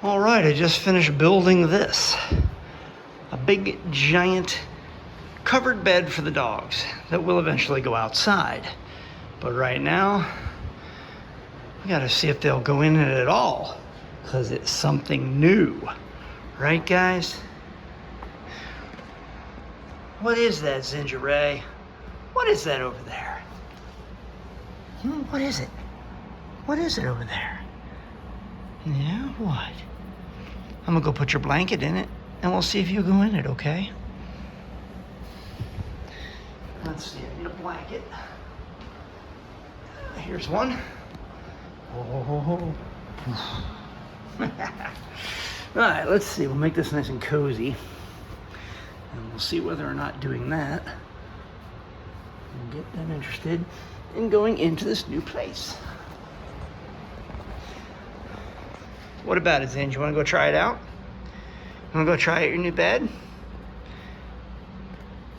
All right, I just finished building this. A big, giant, covered bed for the dogs that will eventually go outside. But right now, we gotta see if they'll go in it at all, because it's something new. Right, guys? What is that, Zinja? What is that over there? What is it? What is it over there? Yeah, what? I'm gonna go put your blanket in it, and we'll see if you go in it, okay? Let's see, I need a blanket. Here's one. Oh. All right, let's see. We'll make this nice and cozy. And we'll see whether or not doing that will get them interested in going into this new place. What about it, Zin? You want to go try it out? You want to go try out your new bed?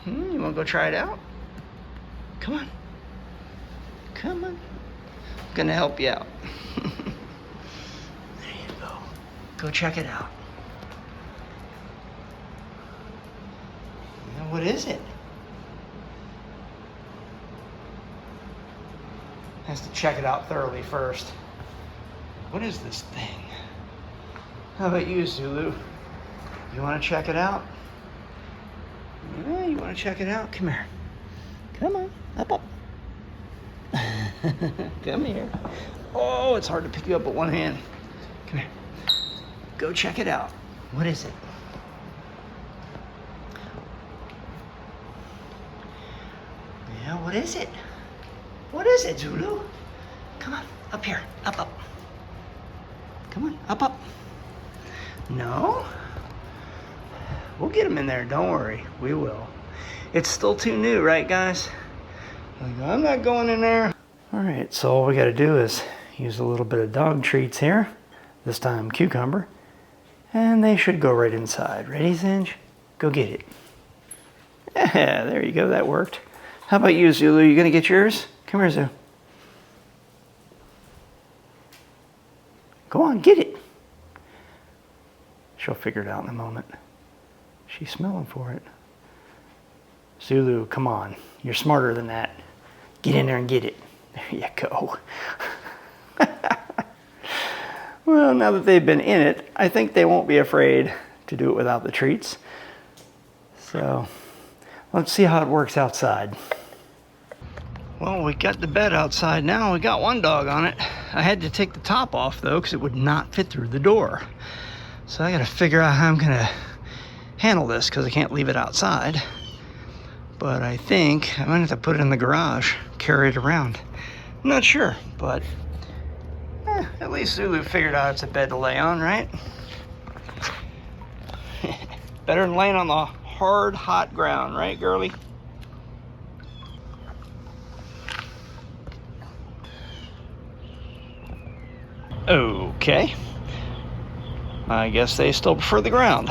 You want to go try it out? Come on. Come on. I'm going to help you out. There you go. Go check it out. Now, what is it? Has to check it out thoroughly first. What is this thing? How about you, Zulu? You want to check it out? Yeah, you want to check it out? Come here. Come on. Up. Come here. Oh, it's hard to pick you up with one hand. Come here. Go check it out. What is it? Yeah, what is it? What is it, Zulu? Come on, up here. Up. Come on, up. No? We'll get him in there, don't worry. We will. It's still too new, right, guys? I'm not going in there. All right, so all we got to do is use a little bit of dog treats here. This time cucumber. And they should go right inside. Ready, Zinj? Go get it. Yeah, there you go. That worked. How about you, Zulu? You going to get yours? Come here, Zulu. Go on, get it. She'll figure it out in a moment. She's smelling for it. Zulu, come on. You're smarter than that. Get in there and get it. There you go. Well, now that they've been in it, I think they won't be afraid to do it without the treats. So, let's see how it works outside. Well, we got the bed outside now. We got one dog on it. I had to take the top off, though, because it would not fit through the door. So I got to figure out how I'm going to handle this, because I can't leave it outside. But I think I'm going to have to put it in the garage, carry it around. I'm not sure, but at least Zulu figured out it's a bed to lay on, right? Better than laying on the hard, hot ground, right, girlie? Okay. I guess they still prefer the ground.